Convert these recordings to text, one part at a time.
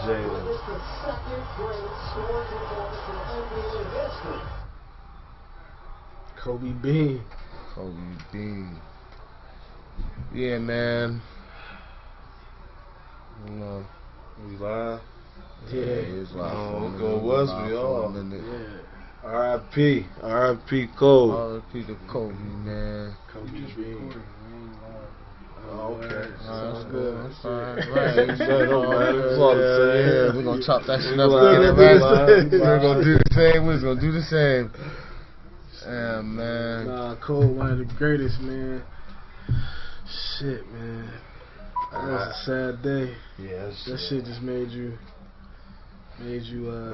Jalen. Kobe Bean. Kobe Bean. Yeah, man. You know. We live? Yeah. It's like go was we all. Yeah. R.I.P. R.I.P. Kobe. R.I.P. to Kobe, man. Kobe Bean. Oh, okay. That's good. That's fine. Right. Yeah, We're gonna chop that shit We up live, and we get it live, right. we We're gonna live. do the same. We're gonna do the same. Yeah, man. Nah, Cole, one of the greatest, man. Shit, man. That was a sad day. Yeah, That shit just made you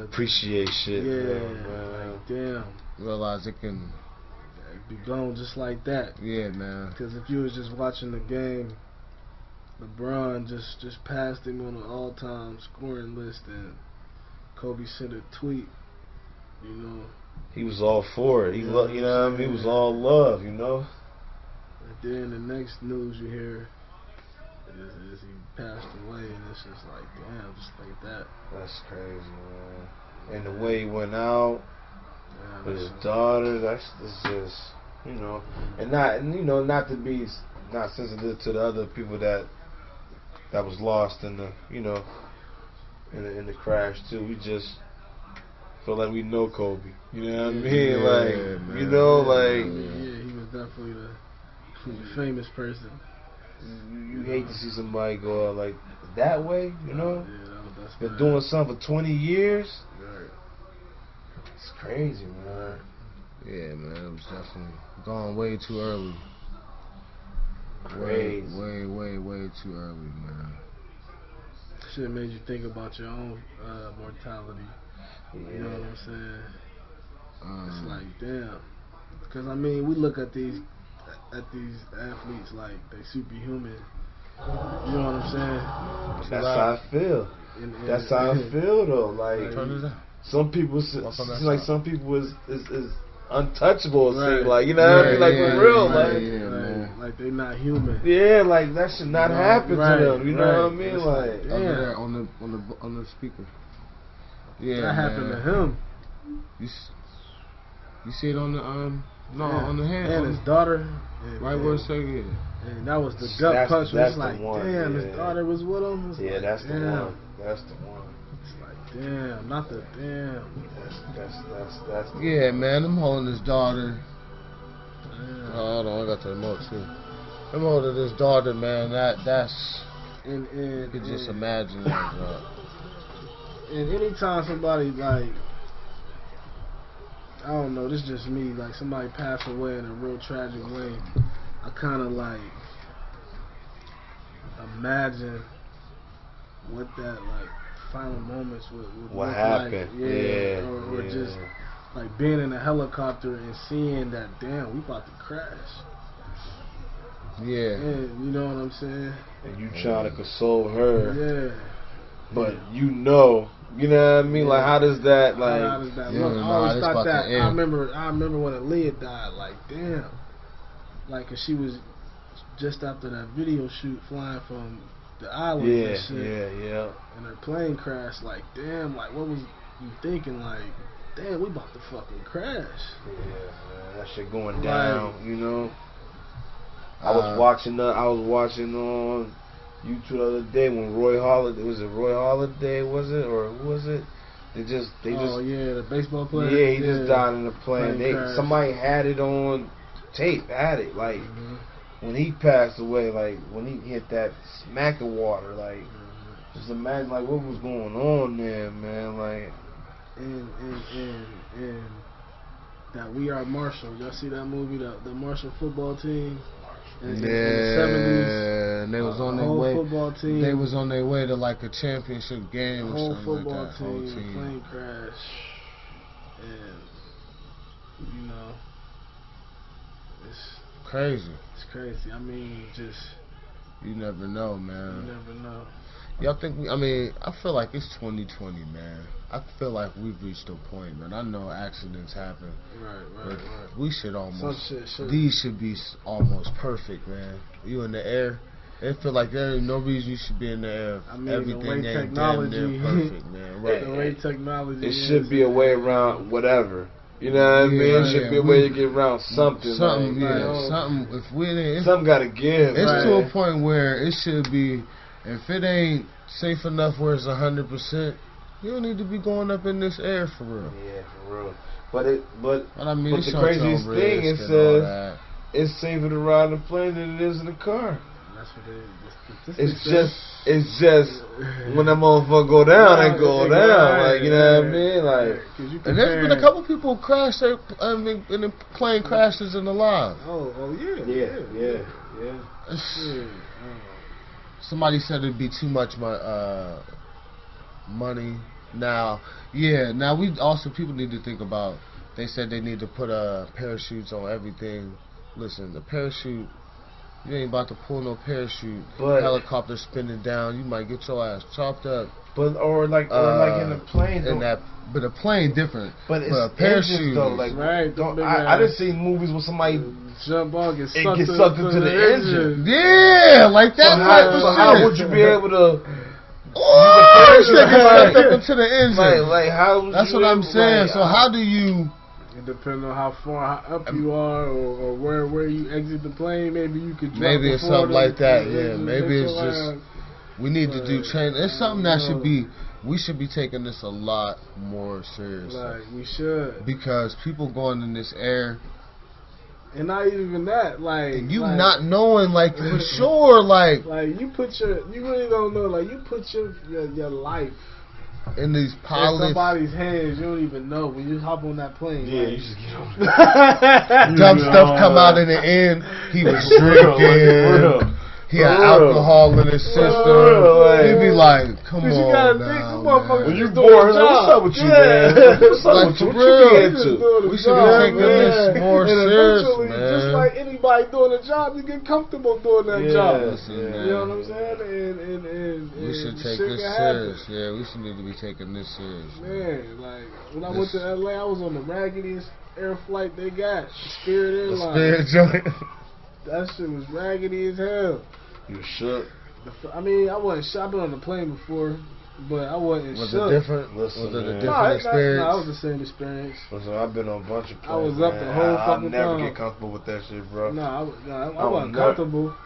appreciate shit. yeah, man. like damn, Realize it can. be gone just like that. Yeah, man. Because if you was just watching the game, LeBron just passed him on the all-time scoring list, and Kobe sent a tweet. You know, He was all for it. He, You you know know what I'm what I mean? He was saying? all love, you know. and then the next news you hear is he passed away, and it's just like damn, just like that. That's crazy, man. And the way he went out Yeah, with his that's- daughter, that's just, you know, not to be not sensitive to the other people that was lost in the, you know, in the crash too. We just feel like we know Kobe. You know what I mean? Yeah, Like, man. you know, yeah, like he was definitely the famous person. you hate to see somebody go out like that way. You know, That's been bad. doing something for 20 years. Right. It's crazy, man. Yeah, man. It was definitely gone way too early. Crazy. Way too early, man. Shit made you think about your own mortality. Yeah. You know what I'm saying? It's like damn. Because I mean, we look at these athletes like they superhuman. You know what I'm saying? That's how I feel. And That's how I feel though. Like Turn it down. some people Walk on that seem like side. some people is untouchable. It Right. seem like, you know what I mean? Like for real, right, like yeah, man. like they're not human. yeah, like that should not happen Right, to them. You know right. what I mean? It's Like like, Over damn. there on the speaker. Yeah, That happened man. to him. You see it on the Yeah. on the hand. And on his daughter. And, right where it say yeah. And that was the gut punch. that's It's like, the one, damn, yeah. his daughter was with him. It's yeah, like, that's the damn. one. That's the one. It's like, damn, not the damn. That's the Yeah, man. I'm holding his daughter. Damn. Hold on, I got the remote too. I'm holding his daughter, man. That's And you could just imagine that. And anytime somebody like, I don't know, this is just me, like somebody passed away in a real tragic way, I kind of like imagine what that like final moments would what look happened. like. Yeah, or just like being in a helicopter and seeing that, damn, we about to crash. Yeah. And you know what I'm saying? and you trying to console her, Yeah. but you know what I mean? Like, how does that, like, How does that Yeah, look? I nah, always it's thought about that. to end. I remember when Aaliyah died. Like, damn. Like, 'cause she was just after that video shoot, flying from the island and shit, yeah. and her plane crashed. Like, damn. Like, what was you thinking? Like, damn, we about to fucking crash. Yeah, man, that shit going Right. down, you know. I was watching on YouTube the other day when Roy Holiday, was it Roy Holiday, was it, or who was it? They just Oh yeah, the baseball player. yeah, he just died in the plane. Plane crash. Somebody had it on tape, like when he passed away, like when he hit that smack of water, like just imagine like what was going on there, man, like. And that We Are Marshall. Y'all see that movie, the Marshall football team? In the 70s. And they was on The their whole way. football team. They was on their way to like a championship game The or whole something football like that. team, Whole team. plane crash. And, you know, Crazy. it's crazy. I mean, just, You never know, you man. never know. Y'all think I feel like it's 2020, man. I feel like we've reached a point, man. I know accidents happen. Right. We should almost, Some shit should. these should be almost perfect, man. You in the air, It feel like there ain't no reason you should be in the air. I mean, Everything the way ain't damn technology, near perfect, man. Right. the way technology, It should be a way around whatever. You know what I mean? Yeah, It should be a way to get around something. Something, like, yeah, something. If we didn't, something got to give. it's man. to a point where it should be. If it ain't safe enough where it's 100%, you don't need to be going up in this air for real. Yeah, for real. But I mean, the craziest thing is says it's safer to ride in a plane than it is in a car. That's what it is. It's just when that motherfucker go down, they go down. Like, you know what I mean? Like, and there's been a couple people crash their, in the plane crashes and alive. Oh yeah. Somebody said it'd be too much money. Now we also, people need to think about, they said they need to put parachutes on everything. Listen, the parachute, you ain't about to pull no parachute. But helicopter spinning down, you might get your ass chopped up. But or like in the plane. But a plane different. But it's a parachute engines, though. Like, right. I done seen movies where somebody jump on, get sucked into the engine. Yeah, like that type of shit. How would you be able to? Oh, shit get sucked up into the engine. Like how? That's what I'm saying. So how do you? It depends on how far up you are, or where you exit the plane. Maybe you could. Maybe it's something like that. Yeah, maybe it's just. We need to do training. It's something that should be. We should be taking this a lot more seriously. Like, we should. Because people going in this air. And not even that, like. And you not knowing, like, for sure, like. Like, you really don't know, like, you put your life in these pilots. In somebody's hands, you don't even know. When you hop on that plane. Yeah, like, you just get on. Dumb stuff come out in the end. He was drinking. He had alcohol in his system. He'd be like, come on now, man. When you bored, what's up with you, man? What's up with you? What you be into? We should be taking this more serious, man. Just like anybody doing a job, you get comfortable doing that job. Listen, you know what I'm saying? And we should take this serious. Yeah, we should need to be taking this serious. Man, like, when I went to LA, I was on the raggediest air flight they got. Spirit Airlines. Spirit joint. That shit was raggedy as hell. You shook? I mean, I wasn't shook. I've been on the plane before, but I wasn't was shook. It different? Was it a different experience? No, it was the same experience. Listen, I've been on a bunch of planes. I was up the whole fucking time. I'll never get comfortable with that shit, bro. No, I wasn't comfortable.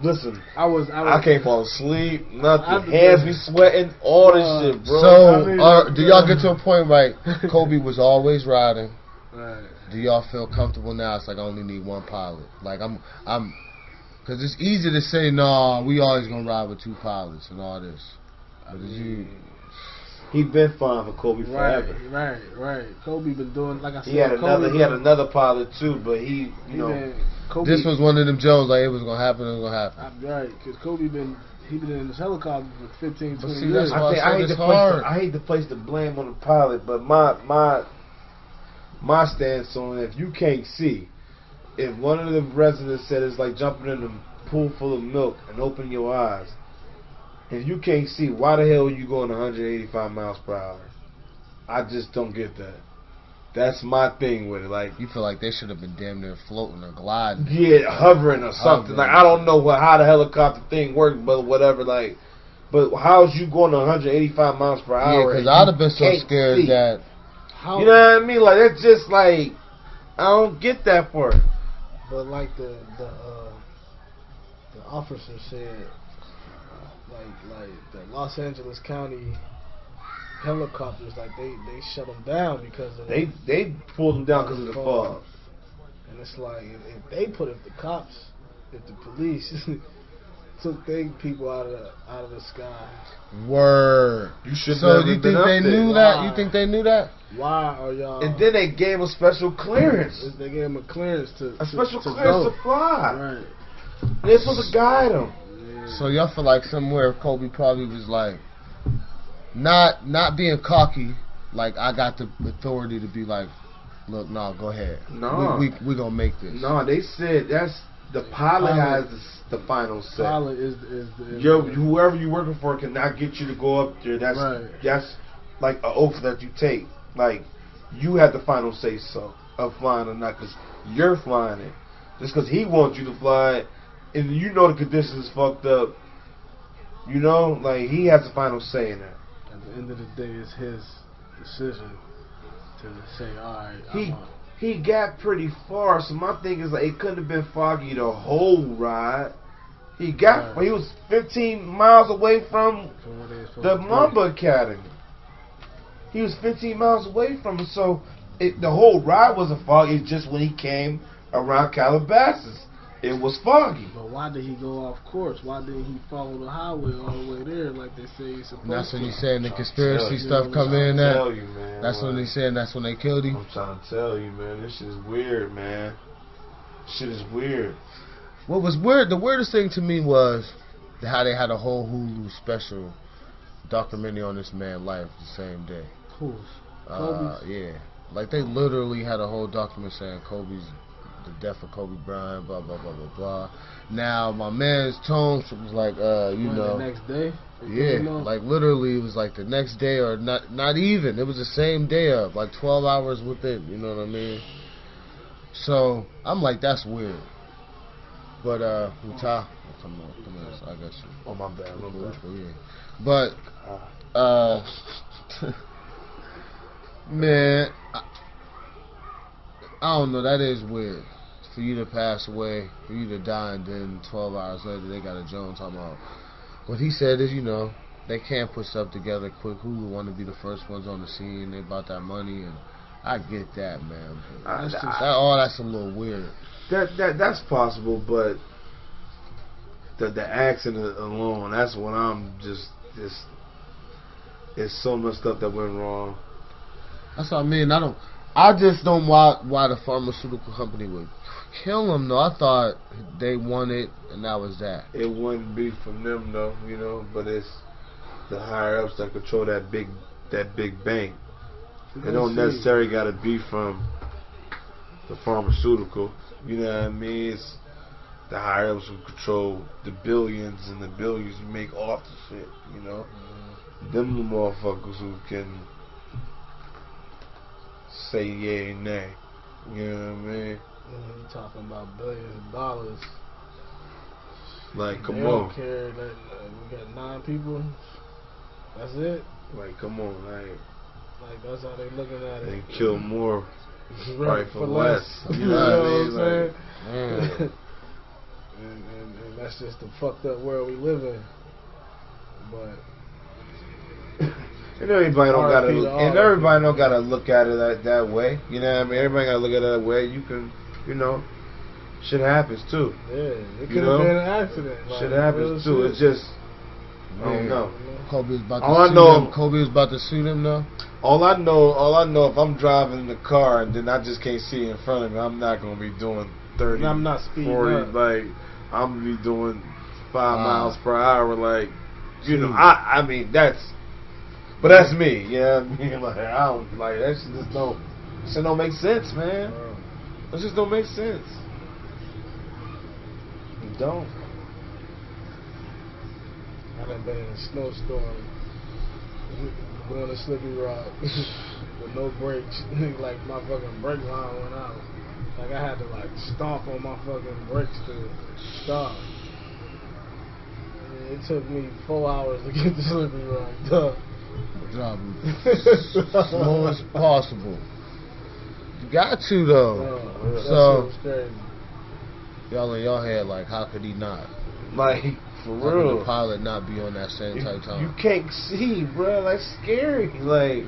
Listen, I can't fall asleep, nothing. Hands be sweating, all this shit, bro. So, do y'all get to a point, right? Kobe was always riding. Right. Do y'all feel comfortable now? It's like I only need one pilot. Like because it's easy to say, no, we always gonna ride with two pilots and all this. But he been fine for Kobe forever. Right. Kobe been doing, like I said. He had another pilot too, but Kobe, this was one of them Jones, like it was gonna happen. Right, because Kobe he been in this helicopter for 15, 20 see, years. I hate to place the blame on the pilot, but my stance on it, if you can't see, if one of the residents said it's like jumping in a pool full of milk and opening your eyes, if you can't see, why the hell are you going 185 miles per hour? I just don't get that. That's my thing with it. Like, you feel like they should have been damn near floating or gliding. Yeah, hovering or something. Like, I don't know how the helicopter thing works, but whatever. Like, but how's you going 185 miles per hour? Yeah, because I'd have been so scared that. You know what I mean? Like, it's just like, I don't get that part. But like the officer said, like the Los Angeles County helicopters, like they shut them down because of they pulled them down because of the fog. And it's like if the police took their people out of the sky. Word. You should. So do you think they knew that? You think they knew that? Why are y'all? And then they gave a special clearance. They gave him a clearance to clearance to fly. Right. They're supposed to guide them. Yeah. So y'all feel like somewhere Kobe probably was like, not being cocky, like I got the authority to be like, look, no, go ahead. No, we gonna make this. No, they said that's the pilot has the final say. Pilot is whoever you're working for cannot get you to go up there. That's like an oath that you take. Like, you have the final say so of flying or not, because you're flying it. Just because he wants you to fly it, and you know the conditions is fucked up. You know, like he has the final say in that. At the end of the day, it's his decision to say, all right, He got pretty far, so my thing is like it couldn't have been foggy the whole ride. He was 15 miles away from the Mamba Academy. He was 15 miles away from it, so the whole ride wasn't foggy. It's just when he came around Calabasas, it was foggy. But why did he go off course? Why didn't he follow the highway all the way there like they say he's supposed to? And that's when he's saying the conspiracy stuff come in there. That's when he's saying that's when they killed him. I'm trying to tell you, man. This shit is weird, man. Shit is weird. What was weird, the weirdest thing to me was how they had a whole Hulu special documentary on this man's life the same day. Who's? Kobe's? Yeah. Like they literally had a whole document saying the death of Kobe Bryant, blah blah blah blah blah. Now my man's tone was like, you know, the next day. Yeah, like literally it was like the next day or not even. It was the same day of like 12 hours within. You know what I mean? So I'm like, that's weird. But Utah, come on, I got you. Oh my bad, Yeah. But man, I don't know. That is weird. For you to pass away, for you to die, and then 12 hours later they got a Jones talking about. What he said is, you know, they can't put stuff together quick. Who would want to be the first ones on the scene? They about that money, and I get that, man. That's a little weird. That's possible, but the accident alone, that's when I'm just it's so much stuff that went wrong. That's what I mean. I just don't why the pharmaceutical company would kill him though. I thought they won it and that was that. It wouldn't be from them though, you know, but it's the higher ups that control that big bank. It don't necessarily gotta be from the pharmaceutical. You know what I mean? It's the higher ups who control the billions and the billions you make off the shit, you know? Them the motherfuckers who can say yay and nay. You know what I mean? You talking about billions of dollars. Like, come they on. Don't care that we got 9 people. That's it. Like, come on, like that's how they looking at it. They kill more, right for less. You know what I'm saying? Like, and that's just the fucked up world we live in. But and everybody don't gotta look at it that way. You know what I mean? Everybody gotta look at it that way. You can, you know, shit happens too. Yeah, it could have been an accident. Shit happens too. It's just, I don't know. Kobe was about to sue them though. All I know, if I'm driving in the car and then I just can't see in front of me, I'm not gonna be doing 30, I'm not speeding 40, up. like I'm gonna be doing 5 miles per hour, like, you know. I mean but that's me, you know what I mean? Like I don't like that shit don't make sense, man. That just don't make sense. It don't. I done been in a snowstorm doing a slippy ride with no brakes. Like my fucking brake line went out. Like I had to like stomp on my fucking brakes to stop. And it took me 4 hours to get the slippy ride done. Driving slow as possible. You got to though. So y'all in your head like, how could he not? Like, for how real. could the pilot not be on that same type time? You can't see, bro. That's scary. Like,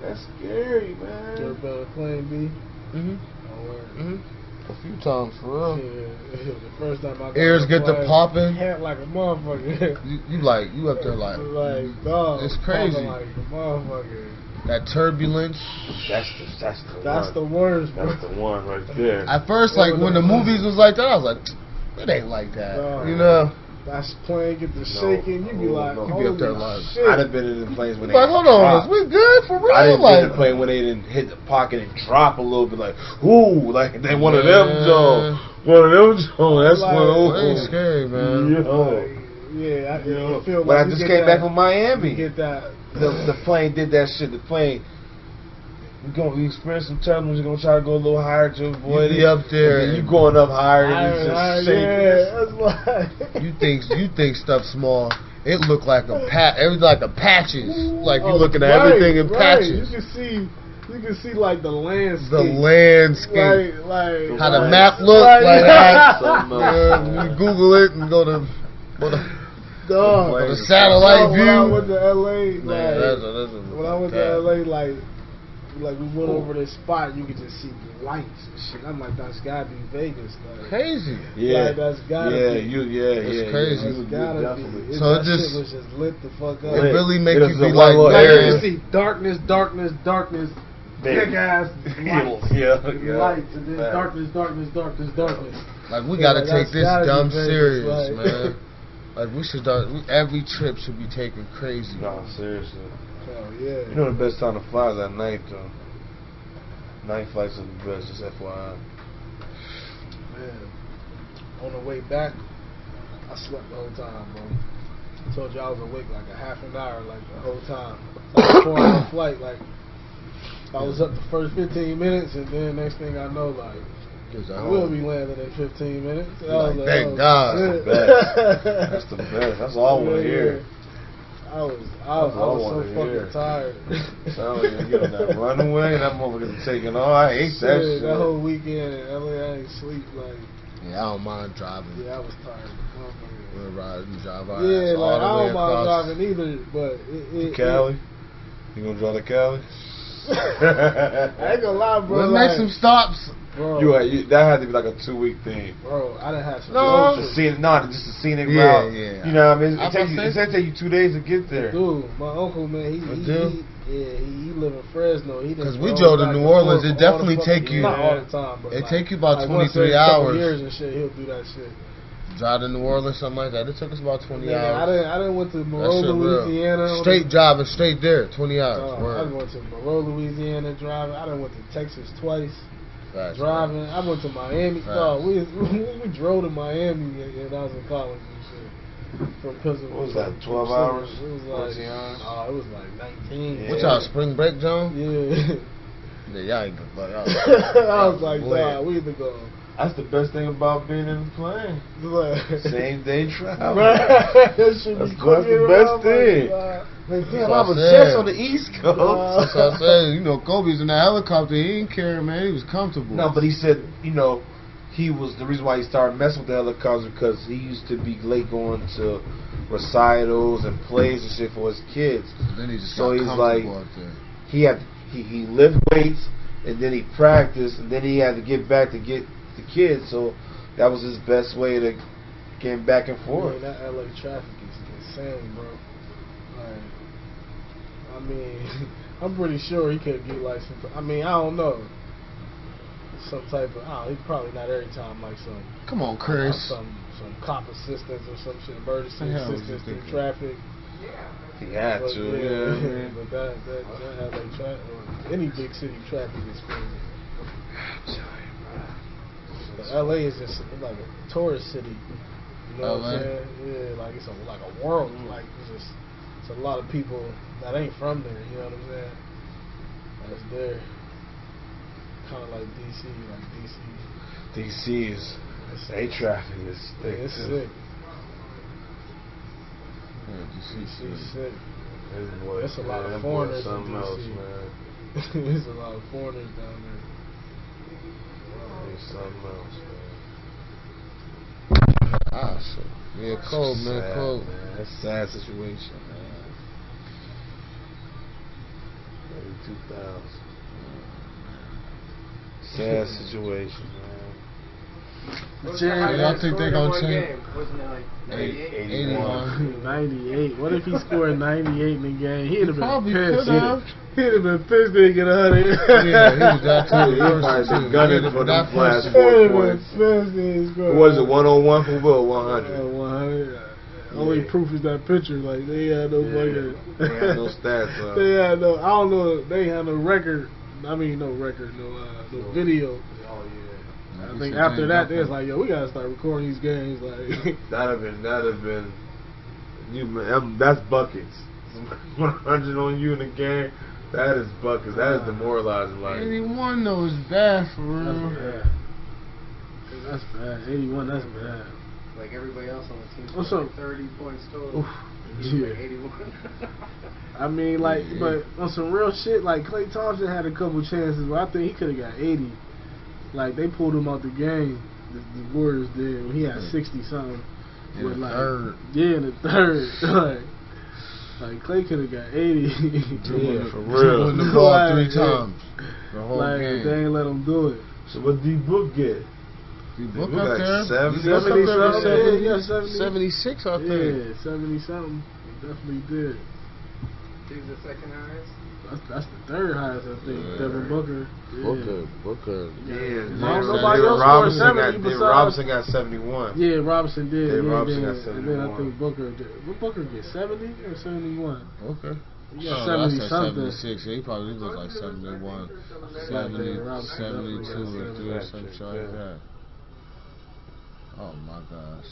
that's scary, man. You ever been on a plane, B? A few times, for real. Yeah, the first time I got Ears get to popping. Hat like a motherfucker. you up there like dog. It's crazy. Like a motherfucker. That turbulence. That's the worst, bro. That's the one right there. At first, like when the movies was like that, I was like, it ain't like that, you know. That's plane get to shaking. You be like, you be up there like, shit. I'd have been in the planes when they like, hold on, we good for real? I didn't like, get in the plane when they didn't hit the pocket and drop a little bit, like, ooh, like they one of them Joe. One of them Joe. That's like, one. That ain't scary, man. Yeah, I feel But like I just came back from Miami. You get that. The plane did that shit. The plane We experience some tunnels. You're gonna try to go a little higher to avoid You it. be up there And then and- you going up higher, and Higher, it's just yeah, shaking. that's why. You think stuff small. It looked like it was like a patches. Like you Oh, looking at right, everything in right. patches. You can see like the landscape. The landscape. Like How the like- map look like- like that. Something else. You Google it and go to Dog. the satellite When I view. went to LA, Man, like, that's a when I went to cat. LA, like we went over this spot, you could just see lights and shit. I'm like, that's gotta be Vegas, like. Crazy. Yeah, Like, that's gotta be. It's crazy. That's gotta be. So that it just- shit was just lit the fuck up. It really make It you was be a like, little Like, area. you can see darkness, big ass lights, Yeah. lights, and then Fact. darkness. Like we Yeah, gotta like, take that's this gotta be dumb Vegas, serious, like- man. Like we should every trip should be taken crazy. No, seriously. Hell yeah. You know the best time to fly is at night, though. Night flights are the best, just FYI. Man, on the way back, I slept the whole time, bro. I told you I was awake like a half an hour, like the whole time. Like a 4-hour flight, like I was up the first 15 minutes, and then next thing I know, like we'll be landing in 15 minutes. I was Like, thank oh, God. shit. That's the best. That's all I want to hear. I was all I so wanna fucking hear. tired. So you get on that runaway, and that motherfucker's taking all. I hate that shit. That whole weekend in LA, I ain't sleep. Like, Yeah, I don't mind driving. yeah, I was tired. We'll ride and drive our Yeah, ass all like the I way don't mind across. driving either, but it Cali? You gonna draw to Cali? I ain't gonna lie, bro. Let's like, make some stops. bro. That had to be like a 2-week thing. Bro, I done had some No. road The trips. just the scenic Yeah, route. yeah. You know what I mean? I It's gonna take you 2 days to get there. Dude, my uncle, man, he live in Fresno. He Because we drove to New Orleans, it definitely take you. Not all the time, but It like, take you about like once 23 every couple hours. years and shit, he'll do that shit. Drive to New Orleans, something like that. It took us about 20 Man, hours. I didn't went to That Monroe, shit real. Louisiana. Straight driving, straight there, 20 hours. I Word. went to Monroe, Louisiana driving. I done went to Texas twice Facts, driving. I went to Miami. Facts. Oh, we drove to Miami when I was in college and shit. Because What was that, 12 hours? It was like 14 hours? it was like 19. Yeah. What y'all, spring break, John? Yeah. Yeah, y'all ain't gonna I was like, Boy. nah, we need to go. That's the best thing about being in the plane. Same day travel. That should That's be the best thing. Like, Damn, what I I was said. just on the East Coast. That's what I said. You know, Kobe's in the helicopter. He ain't caring, man. He was comfortable. No, but he said, he was the reason why he started messing with the helicopters because he used to be late going to recitals and plays and shit for his kids. Then he just So got he's comfortable like- out there. He lifted weights and then he practiced and then he had to get back to get the kids. So that was his best way to get back and forth. Man, that LA traffic is insane, bro. Like, I mean, I'm pretty sure he could get like some. I mean, I don't know. Some type of. He probably not every time like some. Come on, Chris. Some cop assistance or some shit, emergency The hell was assistance you through thinking? traffic. He had But, to. Yeah. but that LA traffic, or any big city traffic is crazy. But LA is just like a tourist city. You know what I'm LA? saying? Yeah, like it's like a world. Like it's a lot of people that ain't from there. You know what I'm saying? That's there. Kind of like DC, DC is they traffic is thick it's too. sick. Yeah, DC's sick. There's a lot of foreigners in DC. There's a lot of foreigners down there. There's something else, man. Ah, shit. Yeah, cold, man, Sad, cold. Man. That's a sad situation, man. 32,000. Sad situation, man. Jerry, y'all think they gonna change? Wasn't it like 81. 98. What if he scored 98 in the game? He'd have been Probably pissed. could have. He'd have been pissed to get 100. Yeah, he was that type of He probably person, been too. gunning He for was them that last person. 4 He'd have been points. pissed to he scored. What was it, 101 for Will? 100. 100. Only proof is that picture. Like, they had no fucking. They had no stats up. They had no. I don't know. They had no record. I mean, no record. No video. I think after that, they was like, yo, we gotta start recording these games. Like, That'd have been, that's buckets. 100 on you in the game. That is buckets. That is demoralizing. Like 81 though is bad for That's real. bad. That's bad. 81, that's bad. Like everybody else on the team, What's like up? 30 points total. Oof. He's Yeah. like 81. I mean, like, but on some real shit, like Klay Thompson had a couple chances, but I think he could have got 80. Like they pulled him out the game. The Warriors did. When he had 60 something. In With the like, third. Yeah, in the third. like Klay could have got 80. yeah, for Dribbling real. the ball Like, 3 yeah. times. The whole Like game. they ain't let him do it. So what D Book get? You D book Book up like there. 70? You book up there with 70, 70, yeah, 70. 76 out there. Yeah, 70 something. He definitely did. He's the second highest. That's the third highest, I think. Yeah. Devin Booker. Yeah. Booker. Yeah, Nobody else scored 70 besides- Robinson got 71. Yeah, Robinson did. Yeah, Robinson yeah. got And then I 71. think Booker did. What Booker get? 70 or 71? Okay. He got Oh, 70 that's something. 76. Yeah, he probably was like 71, 70, Yeah, Robinson 72 definitely or got 3 or 70. some shit like that. Oh my gosh.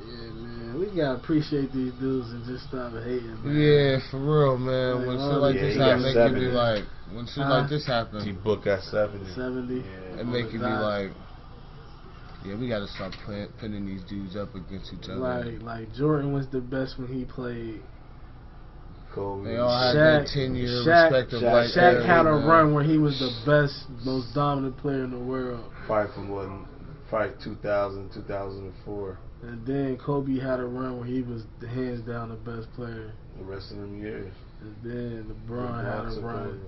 Yeah, man, we gotta appreciate these dudes and just stop hating, man. Yeah, for real, man. Like, When oh, shit like yeah, this he happen, got make you be 70. like, when shit like this D happen, Book got 70. 70. Yeah. it make you be like, yeah, we gotta stop pinning these dudes up against each other. Like Jordan was the best when he played. Kobe. They all had Shaq- their 10-year Shaq- respective Shaq- like Shaq era, had a man. run where he was the best, most dominant player in the world. Probably from what? Probably 2000, 2004. And then Kobe had a run where he was hands down the best player. The rest of them years. And then LeBron had a took run over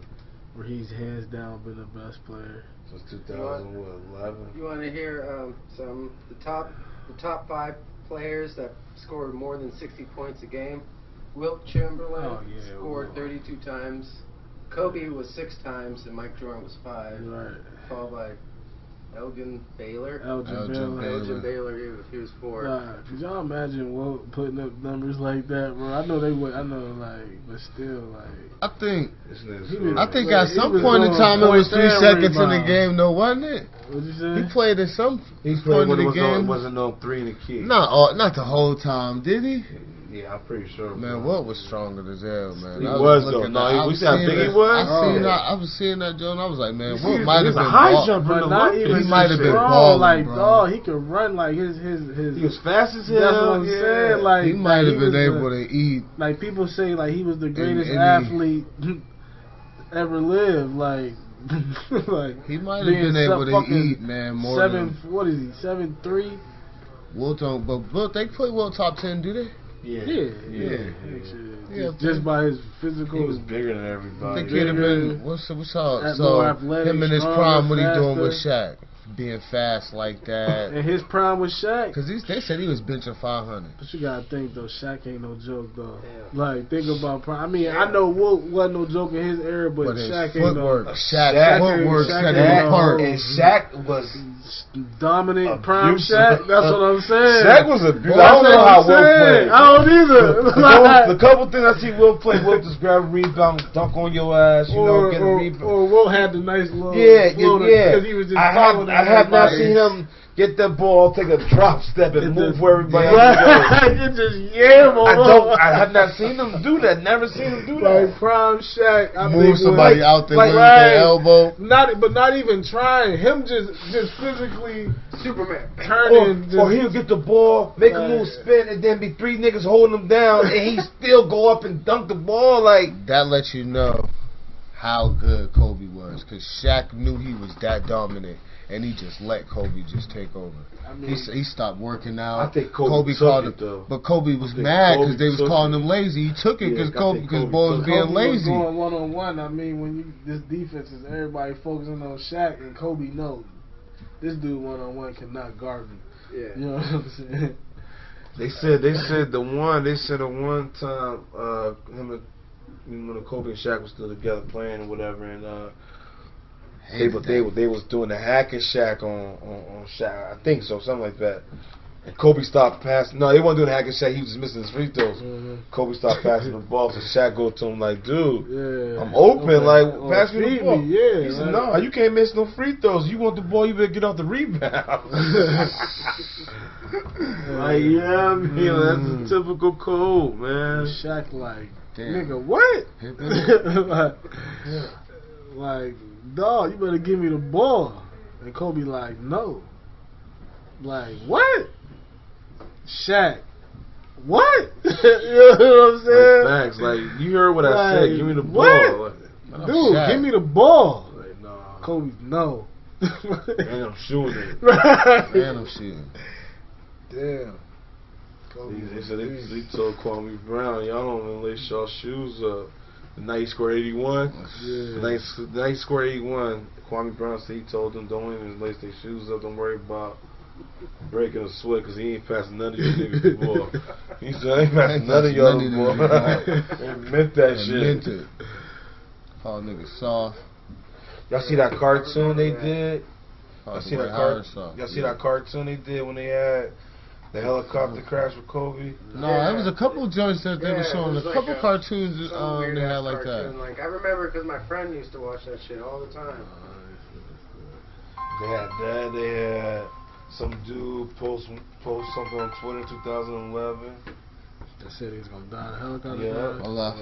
where he's hands down been the best player. since 2011. You want to hear the top 5 players that scored more than 60 points a game? Wilt Chamberlain Oh, yeah, scored Wilt. 32 times. Kobe was 6 times, and Mike Jordan was 5. Right. Followed by Elgin Baylor. Elgin Baylor. Elgin Baylor, he was 4. Nah, could y'all imagine Wilt putting up numbers like that, bro? I know they would. I know, like, but still, like. I think This nigga's He was- I think Like, at he some was point in doing time it was points 3 and seconds in the rebounds. game, though, wasn't it? What'd you He say? played at some He point played in when the it game. wasn't on 3 in the key. Not the whole time, did he? Yeah, I'm pretty sure. Man, what was stronger than hell, man? He I was, looking though. No, at- I we was see how seeing big he that- was? I was seeing that, Joe, and I was like, man, what might have He's a been high ball- jumper. But in the not Olympics. even He might have been strong, balling, like, bro. dog, he could run like his. He was fast as hell. That's what I'm yeah. saying. Like He might have he been was able the- to eat. Like people say, like he was the greatest any- athlete ever lived. Like, like He might have being been able to fucking eat, man, more 7. than What is he? 7'3". Wilt. But Wilt, they put Wilt top 10, do they? Yeah. Yeah. Yeah, Just by his physical. He was bigger than I everybody. think he'd have bigger, been. What's up? more So athletic, him in his stronger, prime, what he doing with faster. Shaq, being fast like that. And his prime was Shaq. Because they said he was benching 500. But you gotta think though, Shaq ain't no joke though. Yeah. Like think about prime. I mean, I know Wilt wasn't no joke in his era, but, But his Shaq ain't footwork, no Shaq's footwork Shaq set ain't him no- apart. And Shaq was dominant prime Abusive. Shaq. That's what I'm saying. Shaq was a beautiful. That's I don't know what how I'm Wilt saying. played. I don't either. The couple things I see Wilt play, Wilt just grab a rebound, dunk on your ass, you know, get a rebound. or Wilt had the nice little Yeah, floater yeah. because he was just I following have not everybody. seen him get that ball, take a drop step, and move just- where everybody else Right. You just yam on. I have not seen him do that. Never seen him do Like that. prime Shaq. I Move think somebody was- out there like, with right. their elbow. Not even trying. Him just physically Superman. turning. Or he'll get the ball, make a little spin, and then be 3 niggas holding him down, and he still go up and dunk the ball like. That lets you know how good Kobe was. Because Shaq knew he was that dominant. And he just let Kobe just take over. I mean, He stopped working out. I think Kobe took called it, him, though. but Kobe was I think mad Kobe because they was took calling it. him lazy. He took it Yeah, because I think Kobe boys was took being Kobe was lazy. going 1-on-1. I mean, when this defense is everybody focusing on Shaq and Kobe knows this dude 1-on-1 cannot guard me. Yeah. You know what I'm saying? They said the one time him and when Kobe and Shaq was still together playing or whatever, and they was doing the hack and Shaq on Shaq, I think so, something like that. And Kobe stopped passing. No, they weren't doing hack and Shaq. He was just missing his free throws. Kobe stopped passing the ball, so Shaq go to him like, "Dude, I'm open. Like, pass me the ball." Yeah, he said, "No, you can't miss no free throws. You want the ball, you better get off the rebound." Like, yeah, I mean, that's a typical code, man. Shaq like, Damn. nigga, what? like, dog, you better give me the ball. And Kobe like, no. Like, what? Shaq, what? You know what I'm saying? Like, facts. Like, you heard what I said. Give me the ball. What? Like, dude, give me the ball. Like, nah. Kobe, no. And I'm shooting it. And I'm shooting. Damn. Kobe, They said they told Kwame Brown, y'all don't even lace y'all shoes up. The night he scored 81. Yeah. The night he scored 81. Kwame Brown said he told them, don't even lace their shoes up. Don't worry about breaking a sweat because he ain't passing none of you niggas the ball. He said, I ain't passing none of y'all the ball. They meant that shit. Meant it. Call niggas soft. Y'all see that cartoon they did? Y'all see that cartoon they did when they had the helicopter crash with Kobe? No, there was a couple of joints that they were showing. A couple like cartoons they had like cartoon. that. Like, I remember because my friend used to watch that shit all the time. They had that. They had some dude post something on Twitter in 2011. They said he was gonna die in a helicopter. Yeah. Allah.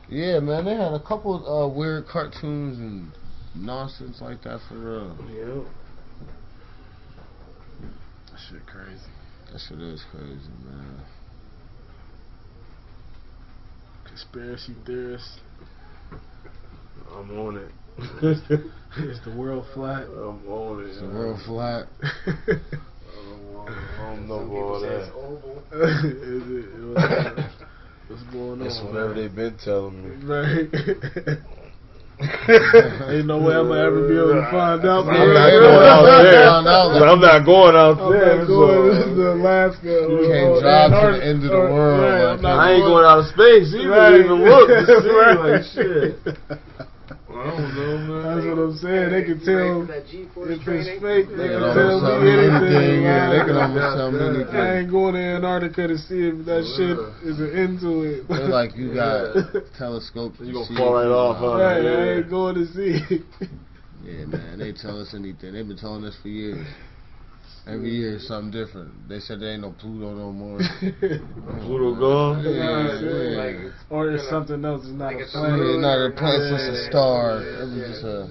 Yeah, man, they had a couple weird cartoons and nonsense like that for real. Yeah. That shit crazy. That shit is crazy, man. Conspiracy theorists. I'm on it. Is the world flat? I'm on it. Is the world flat? I don't know about all that. What's going on? That's whatever they've been telling me. Right. Ain't no way I'm gonna ever be able to find out. I'm not going out there. I'm not going out there. I'm not going to Alaska. You can't drive to the end of the world. Right, like, I ain't going out of space either. Right. Even look. To see, Right. like, shit. I don't know, man. That's what I'm saying. They can tell if it's fake. They can almost tell tell me me anything. anything. Yeah, they can Right. almost tell me anything. I ain't going to Antarctica to see if that shit is an end to it. They're like, you got telescopes. You gonna fall right off, huh? Right, Yeah. I ain't going to see. Yeah, man, they tell us anything. They've been telling us for years. Every year is something different. They said there ain't no Pluto no more. Pluto gone? Yeah. Or it's something else. It's not a It's planet. not a planet, it's just a star. It was just a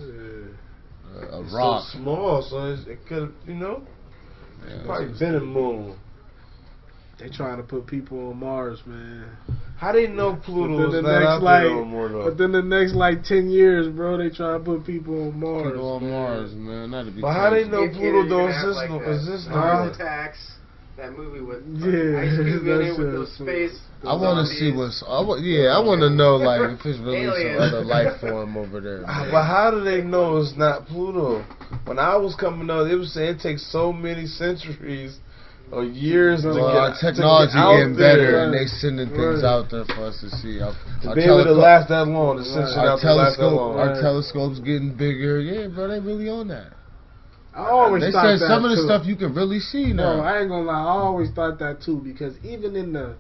It's rock. so small, so it could have, probably been a moon. They trying to put people on Mars, man. How they know Pluto is not out there no more, though? But then the next 10 years, bro, they trying to put people on Mars. People on Mars, man. That'd be But how they crazy. know Pluto though? Is this Mars Attacks? That movie with Yeah, Ice Cube in it that's with those space. I want to see what's. I want to know if it's really Aliens. some other life form over there. Man. But how do they know it's not Pluto? When I was coming up, they was saying it takes so many centuries or years to get technology to get out getting there. better, and they sending things out there for us to see. To be able to last that long, to send shit out to last that long. Our telescopes getting bigger. Yeah, bro, they really on that. I always They thought said that some of the too. stuff you can really see now. No, I ain't gonna lie. I always thought that too, because even in the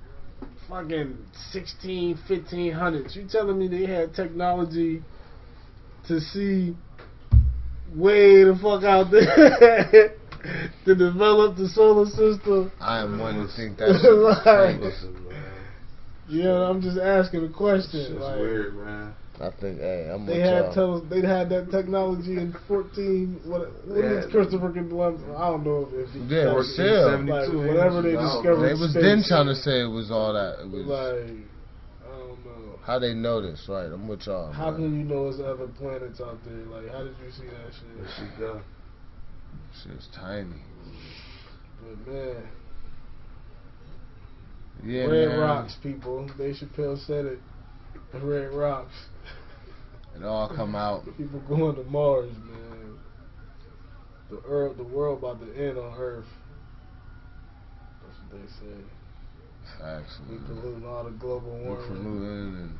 fucking 1500s, you telling me they had technology to see way the fuck out there to develop the solar system? I am one to think that shit was crazy. Yeah, I'm just asking a question. It's Like, weird, man. I think, hey, I'm they with had y'all. they had that technology in 14. What is Christopher Columbus? I don't know if he. Yeah, like, still. like, whatever they discovered. They was space. then trying to say it was all that. It was Like, I don't know. how they know this, right? I'm with y'all. How man. can you know there's other planets out there? Like, how did you see that shit? Shit's tiny. But man, Yeah, red man. rocks, people. Dave Chappelle said it. Red rocks. It all come out. People going to Mars, man. The world about to end on Earth. That's what they say. Facts, We man. polluting all the global We're warming. polluting and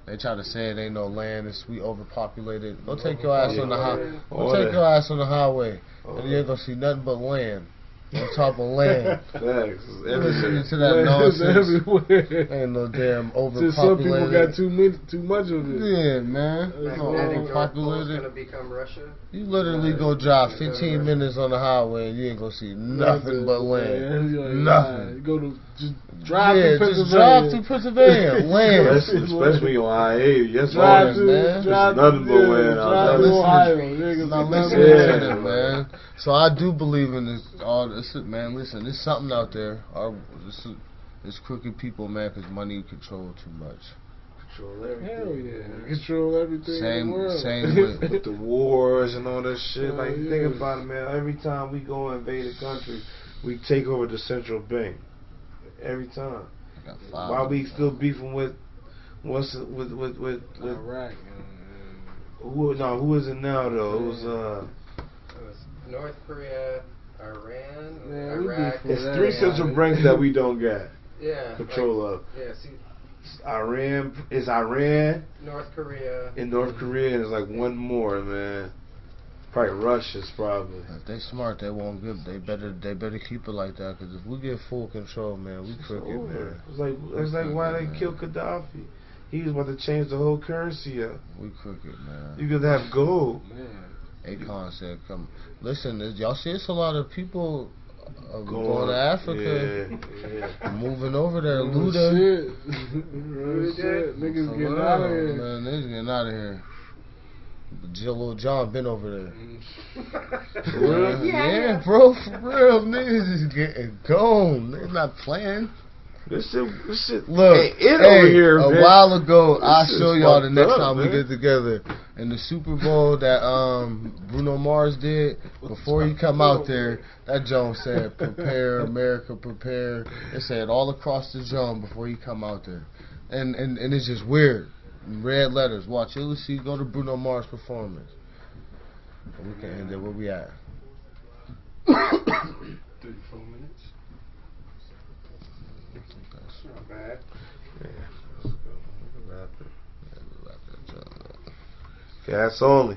They try to say it ain't no land, we overpopulated. Go take your ass on the highway. Go Order. take your ass on the highway, Order. and you ain't gonna see nothing but land. On top of land. Facts. Listening to that Land is nonsense. everywhere. Ain't no damn Just some people overpopulated. got too much of it. Yeah, man. That's No all. Magnetic North Pole is overpopulated. gonna become Russia. You literally go drive 15 minutes on the highway and you ain't gonna see nothing but land. Man. You're like, Nothing. You go to just drive Yeah, through just Pennsylvania. drive through Pennsylvania. Land. Especially on I-80. Yes, Drive man. to, man. drive There's nothing but yeah, land out drive there. to Ohio. Niggas, Now nothing listen but to land. them, man. So I do believe in this. All this, man. Listen, there's something out there. There's crooked people, man, because money control too much. Control everything. Hell yeah. Control everything in the world. Same with With the wars and all that shit. Oh, Like, yeah. think about it, man. Every time we go invade a country, we take over the central bank. Every time. got five Why of we them. still beefing with Iraq. who is it now though? It was It was North Korea, Iran, Man, we Iraq. beef with it's three central banks that we don't get Yeah. control of. Yeah. See, Iran is Iran North Korea. in North Korea, and there's like one more, man. Probably Russia's probably. If they smart, they won't give. They better keep it like that. Because if we get full control, man, we crooked, man. It's like why they killed Gaddafi. He was about to change the whole currency up. We crooked, man. You could have gold. Man. Akon said, "Come, listen, y'all see, it's a lot of people going Going to Africa, Yeah. moving over there, Real looting. shit. Real shit. Niggas For getting real, out of here. man. Niggas getting out of here. Lil John been over there. Yeah, bro, for real, niggas is getting gone. They're not playing. This shit. Look, ain't it over here, a man. while ago, I'll This show is y'all the fucked next up, time we man. get together. In the Super Bowl that Bruno Mars did, before he come out there, that Jones said, "Prepare, America, prepare." It said all across the Jones before he come out there. And it's just weird. Red letters. Watch, you'll see, go to Bruno Mars performance. And we can end it where we at. 34 minutes. Not bad. Yeah. Let's go. Wrap it. Gas only.